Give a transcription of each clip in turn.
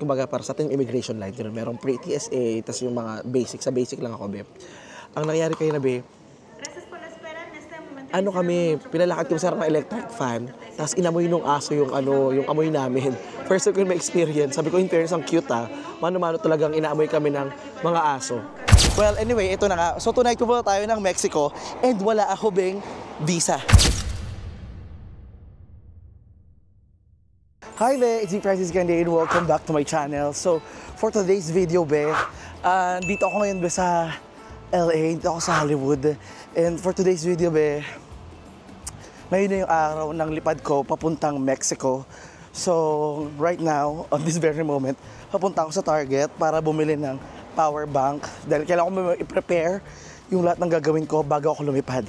kumbaga para sa ating immigration line, yun, merong pre-TSA, tas yung mga basic, sa basic lang ako, be. Ang nangyari kayo na, be, ano kami, pinalakad ko sa ng electric fan, tapos inamoy nung aso yung amoy namin. First time ko ma-experience, sabi ko, in fairness, ang cute mano-mano talagang inaamoy kami ng mga aso. Well, anyway, ito na nga. So tonight pupunta tayo ng Mexico and wala ako beng visa. Hi there, it's me Francis Gande and welcome back to my channel. So for today's video, be, dito ako ngayon be sa LA, dito ako sa Hollywood. And for today's video, be, ngayon na yung araw ng lipad ko papuntang Mexico. So right now, on this very moment, papunta ako sa Target para bumili ng power bank dahil kailangan ko i-prepare yung lahat ng gagawin ko bago ako lumipad.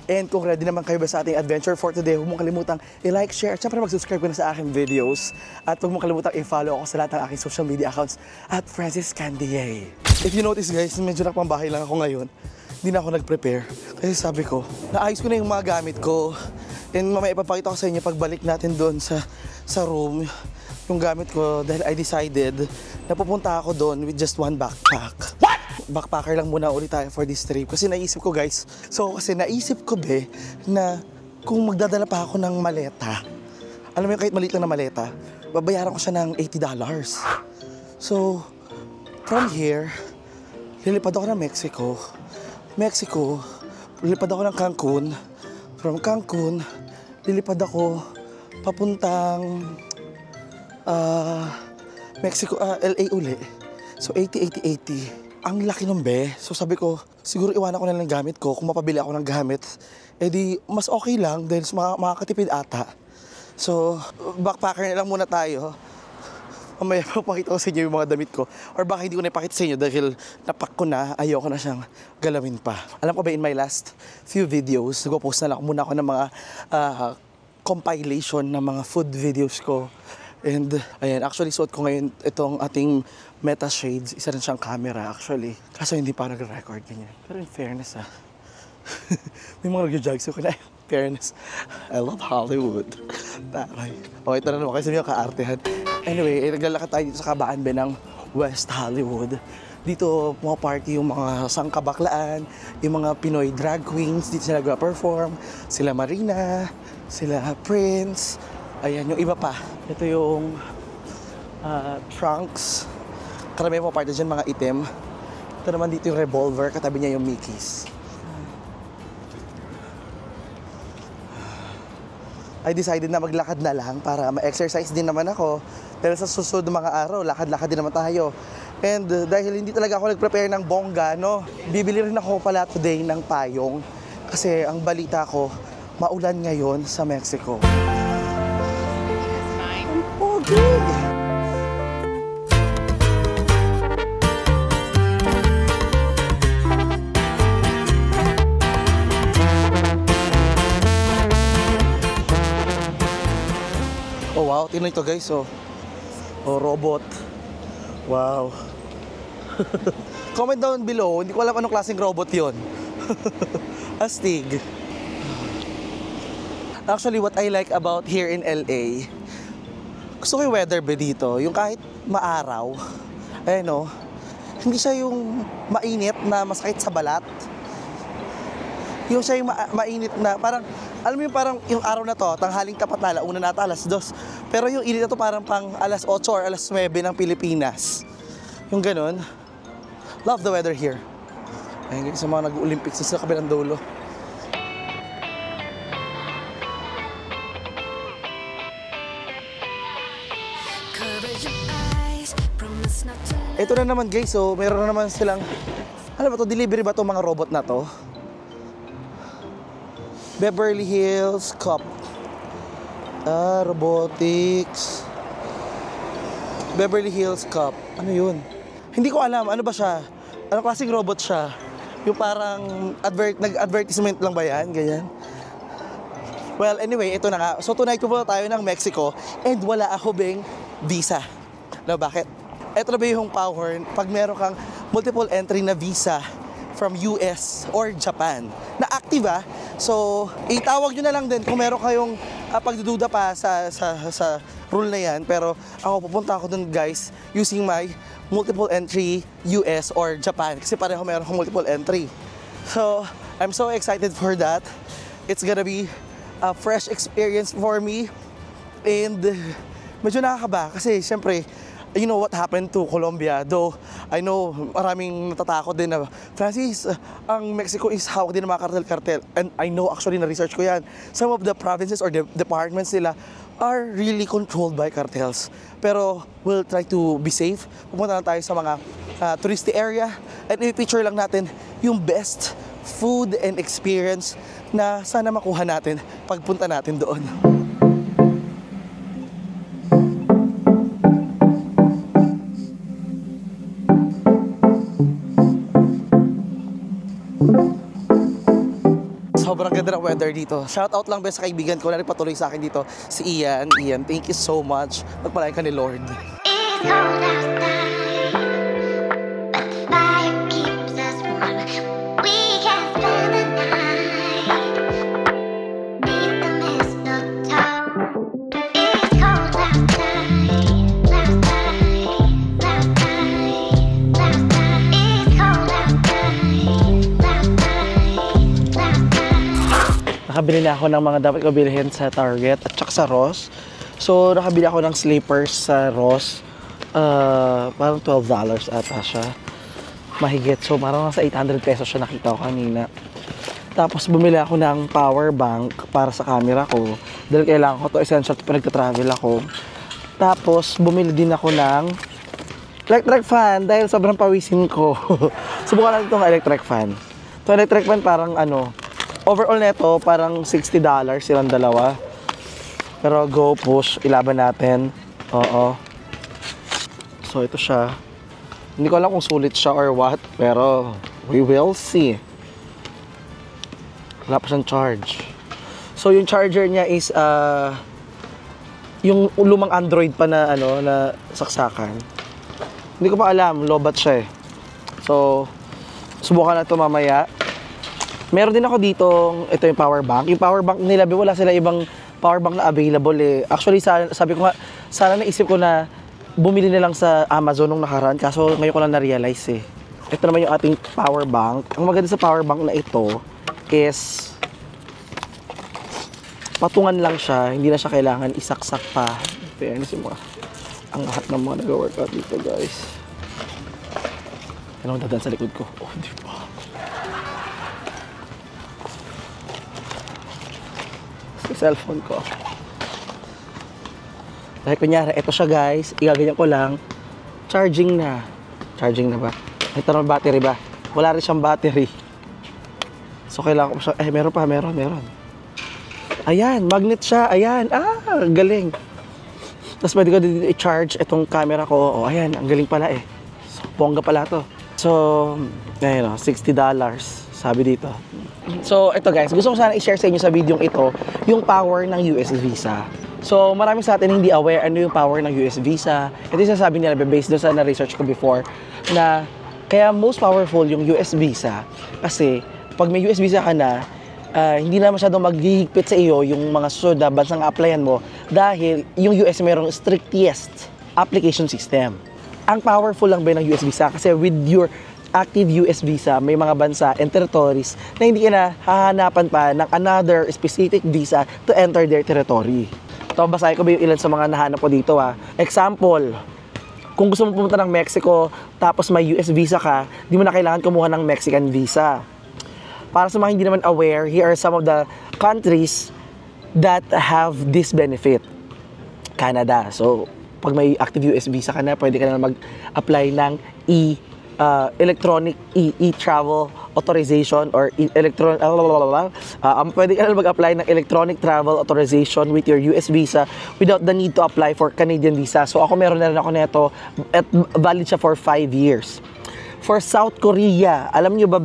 And kung ready naman kayo ba sa ating adventure for today, huwag mong kalimutang i-like, share, at syempre mag-subscribe ko na sa aking videos. At huwag mong kalimutang i-follow ako sa lahat ng aking social media accounts at Francis Candier. If you notice guys, medyo nakapambahay lang ako ngayon. Hindi na ako nag-prepare. Kasi sabi ko, naayos ko na yung mga gamit ko. And mamaya ipapakita ko sa inyo pagbalik natin doon sa room yung gamit ko dahil I decided na pupunta ako doon with just one backpack. What? Backpacker lang muna ulit tayo for this trip. Kasi naisip ko guys, naisip ko be na kung magdadala pa ako ng maleta, alam mo yung kahit maliit lang na maleta, babayaran ko siya ng $80. So, from here, lilipad ako ng Mexico, lilipad ako ng Cancun. From Cancun, lilipad ako papuntang Mexico, LA uli. So 80. Ang laki ng be. So sabi ko, siguro iwanan ko na lang gamit ko. Kung mapabili ako ng gamit, edi mas okay lang dahil makakatipid ata. So backpacker na lang muna tayo. Mamaya papakita ko sa inyo yung mga damit ko. Or baka hindi ko na ipakita sa inyo dahil napak ko na, ayoko na siyang galawin pa. Alam ko ba, in my last few videos, nag-post na lang muna ako ng mga compilation ng mga food videos ko. And ayan, actually suot ko ngayon itong ating Meta Shades. Isa rin siyang camera actually. Kaso hindi pa nag-record ganyan. Pero in fairness may mga nag-judge ko na. Fairness, I love Hollywood. Taray. Okay, ito na naman kasi may kaartehan. Anyway, naglalakad tayo dito sa kabaan ng West Hollywood. Dito pumaparty yung mga sangkabaklaan, yung mga Pinoy drag queens. Dito sila nag-perform. Sila Marina, sila Prince. Ayan, yung iba pa. Ito yung trunks. Karamihan pumaparty dyan mga itim. Ito naman dito yung revolver. Katabi niya yung Mickey's. I decided na maglakad na lang para ma-exercise din naman ako. Dahil sa susunod mga araw, lakad-lakad din naman tayo. And dahil hindi talaga ako nag-prepare ng bongga, no, bibili rin ako pala today ng payong. Kasi ang balita ko, maulan ngayon sa Mexico. Okay. Oh wow, tingnan ito guys, oh robot. Wow. Comment down below, hindi ko alam anong klaseng robot yon. Astig. Actually, what I like about here in LA, gusto ko yung weather ba dito, yung kahit maaraw, no, hindi siya yung mainit na masakit sa balat. Yung siya yung mainit na parang, alam mo yung parang yung araw na to, tanghaling tapat na una na ata alas 2. Pero yung init na to parang pang alas 8 or alas 9 ng Pilipinas. Yung ganun. Love the weather here. Ayun guys, sa mga nag-Olympics sa kabilang dulo. Ito na naman guys, so meron na naman silang, alam ba to, delivery ba to mga robot na to? Beverly Hills Cup. Robotics. Beverly Hills Cup. Ano yun? Hindi ko alam. Ano ba siya? Anong klaseng robot siya? Yung parang nag-advertisement lang ba yan? Ganyan. Well, anyway, ito na nga. So tonight pupunta tayo ng Mexico and wala ako beng visa. No, bakit? Ito na ba yung power pag meron kang multiple entry na visa from US or Japan na active So, itawag nyo na lang din kung meron kayong pagdududa pa sa rule na yan. Pero ako, pupunta ako dun guys using my multiple entry US or Japan. Kasi pareho meron akong multiple entry. So, I'm so excited for that. It's gonna be a fresh experience for me. And medyo nakakaba kasi syempre, you know what happened to Colombia. Though, I know maraming natatakot din na, Francis, ang Mexico is hawak din ng mga cartel-cartel. And I know actually na-research ko yan. Some of the provinces or the departments nila are really controlled by cartels. Pero we'll try to be safe. Pupunta lang tayo sa mga touristy area at i-picture lang natin yung best food and experience na sana makuha natin pagpunta natin doon. Sobrang ganda ng weather dito. Shout out lang ba sa kaibigan ko na nagpatuloy sa akin dito, si Ian. Ian, thank you so much. Magpalain ka ni Lord. It's cold outside, but the fire keeps us warm. We can spend the night beneath the mistletoe. It's cold outside, outside, outside, outside. It's cold outside, outside, outside. Nakabili na ako ng mga dapat ko bilhin sa Target at saka sa Ross. So, nakabili ako ng slippers sa Ross. Parang $12 ata siya. Mahigit. So, parang nasa 800 pesos siya nakita ko kanina. Tapos, bumili ako ng power bank para sa camera ko. Dahil kailangan ko to essential pag nagta-travel ako. Tapos, bumili din ako ng electric fan dahil sobrang pawisin ko. Subukan natin itong electric fan. Itong electric fan parang overall neto parang $60 silang dalawa. Pero go, push, ilaban natin. Oo. So ito siya. Hindi ko alam kung sulit siya or what, pero we will see. Wala pa siyang charge. So yung charger niya is yung lumang Android pa na na saksakan. Hindi ko pa alam, lobat siya eh. So subukan na ito mamaya. Meron din ako dito, ito yung power bank. Yung power bank nila, wala sila ibang power bank na available eh. Actually, sabi ko nga, sana naisip ko na bumili na lang sa Amazon nung nakaraan. Kaso ngayon ko lang na-realize eh. Ito naman yung ating power bank. Ang maganda sa power bank na ito is patungan lang siya. Hindi na siya kailangan isaksak pa. Fairness yung mga, ang lahat ng mga nag-workout dito guys. Ano ang dadan sa likod ko? Oh, di ba? Cellphone ko. Dahil kunyari, ito siya guys, igaganyan ko lang, charging na. Charging na ba? Ito naman battery ba? Wala rin siyang battery. So kailangan ko siya, meron. Ayan, magnet siya, ayan, galing. Tapos pwede ko dito i-charge itong camera ko. Ayan, ang galing pala eh. So, bongga pala to. So, ayun $60, sabi dito. So, ito guys, gusto ko sana i-share sa inyo sa video ito yung power ng US Visa. So, maraming sa atin hindi aware ano yung power ng US Visa. Ito yung sasabi nila, based doon sa na-research ko before, na kaya most powerful yung US Visa kasi pag may US Visa ka na, hindi na masyadong maghihigpit sa iyo yung mga susunod na bansang applyan mo dahil yung US mayroong strictest application system. Ang powerful lang ba ng US Visa kasi with your active US Visa, may mga bansa and territories na hindi ka na hahanapan pa ng another specific visa to enter their territory. Ito, basahin ko ba yung ilan sa mga nahanap ko dito Example, kung gusto mo pumunta ng Mexico tapos may US Visa ka, di mo na kailangan kumuha ng Mexican Visa. Para sa mga hindi naman aware, here are some of the countries that have this benefit. Canada. So, pag may active US Visa ka na, pwede ka na mag-apply ng electronic e-travel authorization or pwede ka na mag-apply ng electronic travel authorization with your US Visa without the need to apply for Canadian Visa. So ako meron na rin ako nito at valid siya for 5 years. For South Korea, alam nyo ba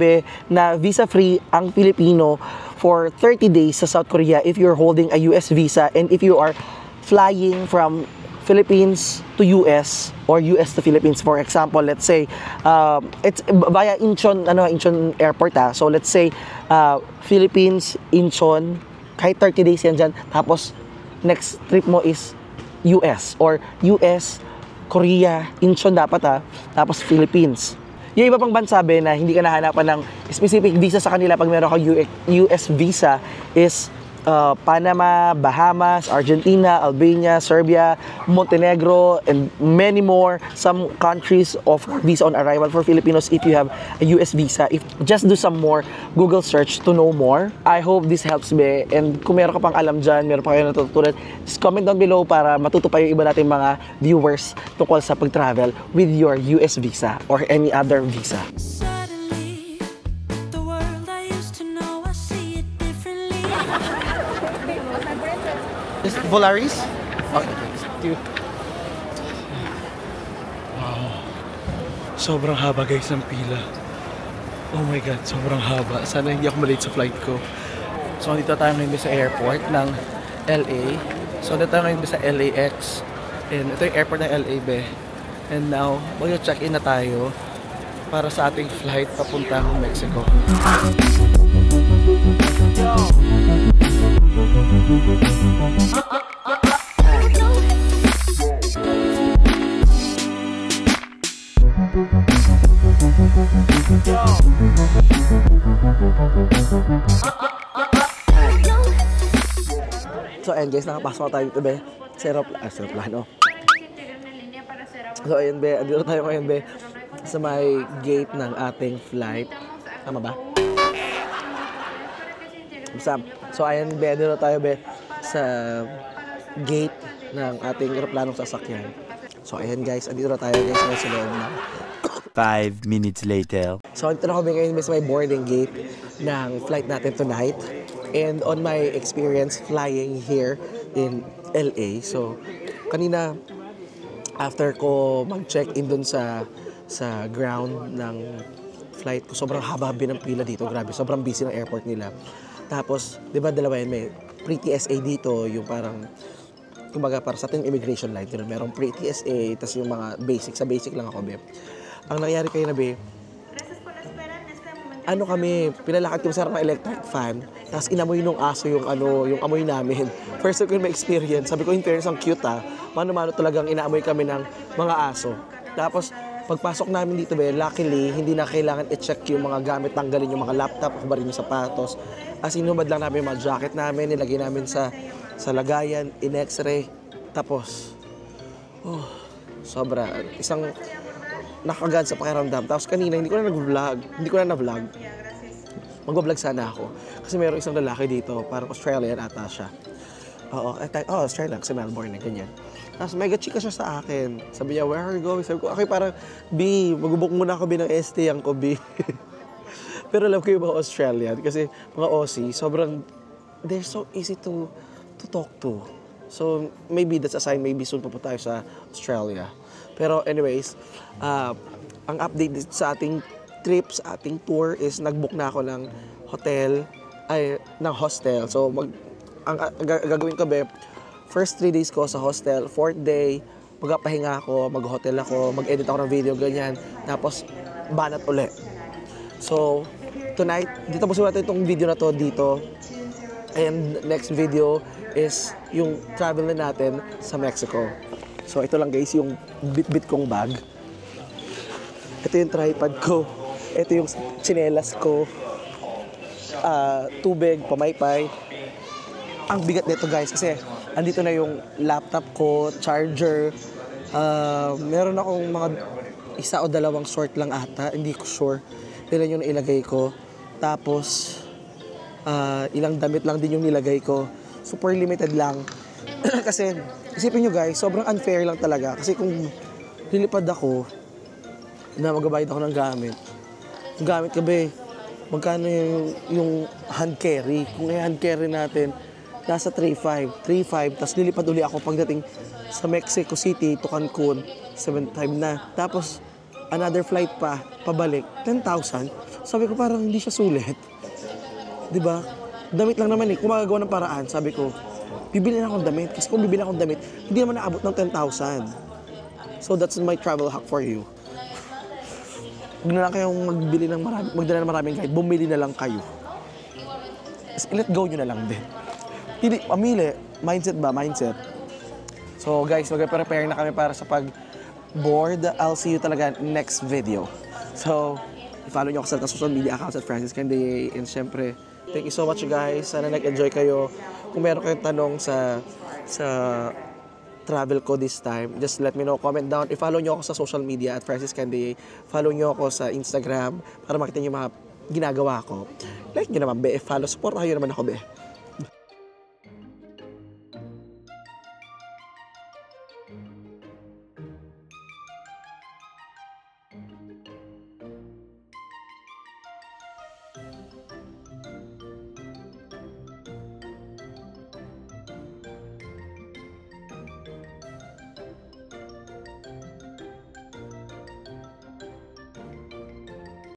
na visa-free ang Pilipino for 30 days sa South Korea if you're holding a US Visa and if you are flying from Philippines to US or US to Philippines. For example, let's say it's via Incheon Airport So let's say Philippines, Incheon, kahit 30 days yan dyan. Tapos next trip mo is US or US, Korea, Incheon dapat tapos Philippines. Yung iba pang bansa na hindi ka nahanapan ng specific visa sa kanila pag meron kang US visa is Panama, Bahamas, Argentina, Albania, Serbia, Montenegro, and many more. Some countries offer visa on arrival for Filipinos if you have a US visa. Just do some more Google search to know more. I hope this helps be. And kung meron ka pang alam dyan, meron pa kayo natutunan, just comment down below para matuto pa yung iba nating mga viewers tungkol sa pag-travel with your US visa or any other visa. Is it Volaris? Okay, thanks. Thank you. Wow. Sobrang haba guys ng pila. Oh my God, sobrang haba. Sana hindi ako malate sa flight ko. So, dito tayo ngayon sa airport ng LA. So, dito tayo ngayon sa LAX. And ito yung airport ng LA, be. And now, mag-check-in na tayo para sa ating flight papuntang Mexico. So ayan guys, nakapasok na tayo dito be sa aeroplano. So ayan be, andito tayo ngayon be sa may gate ng ating flight. Tama ba? So ayan be, andito tayo be sa gate ng ating aeroplanong sasakyan. So ayan guys, andito na tayo guys sa loob na 5 minutes later. So, ito na kami ngayon sa may boarding gate ng flight natin tonight. And on my experience flying here in LA, so, kanina, after ko mag-check-in dun sa ground ng flight ko, sobrang haba ng pila dito. Grabe, sobrang busy ng airport nila. Tapos, di ba dalawa yan, may pre-TSA dito, yung parang, kumbaga, para sa ating immigration line, merong pre-TSA, tapos yung mga basic, sa basic lang ako, be. Ang nangyari kayo na, be, ano kami, pinalakad kami sa harap ng electric fan, tapos inamoy nung aso yung amoy namin. First time ko yung ma-experience. Sabi ko, in fairness, ang cute mano-mano talagang inaamoy kami ng mga aso. Tapos, pagpasok namin dito, be, luckily, hindi na kailangan i-check yung mga gamit, tanggalin yung mga laptop, kubarin yung sapatos. As inumad lang namin yung mga jacket namin, nilagay namin sa lagayan, in-x-ray. Tapos, sobra. Isang nakagad sa pakiramdam. Tapos kanina, hindi ko na na-vlog. Mag-vlog sana ako. Kasi mayroong isang lalaki dito, parang Australian ata siya. Australian, kasi Melbourne, ganyan. Tapos mega chika siya sa akin. Sabi niya, where are you going? Sabi ko, okay, parang, B, mag-book muna ako ng ST yang ko, B. Pero alam ko yung mga Australian, kasi mga Aussie, sobrang, they're so easy to talk to. So, maybe that's a sign, maybe soon pupunta tayo sa Australia. Pero anyways, ang update sa ating trip, sa ating tour is nag-book na ako ng hostel. So, ang gagawin ko, be, first 3 days ko sa hostel, 4th day, magpapahinga ako, mag-hotel ako, mag-edit ako ng video, ganyan. Tapos, banat ulit. So, tonight, dito po natin itong video na to dito. And next video is yung travel na natin sa Mexico. So, ito lang guys, yung bit-bit kong bag. Ito yung tripod ko. Ito yung tsinelas ko. Tubig, pamaypay. Ang bigat nito guys, kasi andito na yung laptop ko, charger. Meron akong mga 1 o 2 short lang ata. Hindi ko sure. Ilan yung nailagay ko. Tapos, ilang damit lang din yung nilagay ko. Super limited lang. Kasi, isipin nyo guys, sobrang unfair lang talaga. Kasi kung lilipad ako, na magabayad ako ng gamit, yung gamit ka ba, magkano yung hand carry? Kung yung hand carry natin, nasa 3.5, tapos lilipad uli ako pagdating sa Mexico City to Cancun, 7.5 na. Tapos, another flight pa, pabalik, 10,000. Sabi ko parang hindi siya sulit. Diba? Damit lang naman kung magagawa ng paraan, sabi ko, bibili na akong damit. Kasi kung bibili akong damit, hindi naman naabot ng 10,000. So that's my travel hack for you. Huwag na lang kayong magdala ng maraming guide, bumili na lang kayo. Let go nyo na lang din. Hindi, pamili. Mindset ba? Mindset. So guys, mag-prepare na kami para sa pag-board. I'll see you talaga next video. So, i-follow nyo ako sa social media accounts at Francis Canday. And syempre, thank you so much guys. Sana nag-enjoy kayo. Kung meron kayong tanong sa travel ko this time, just let me know. Comment down. I-follow nyo ako sa social media at Francis Canday. Follow nyo ako sa Instagram para makita nyo yung mga ginagawa ko. Like nyo naman, be. Follow, support kayo naman ako, be.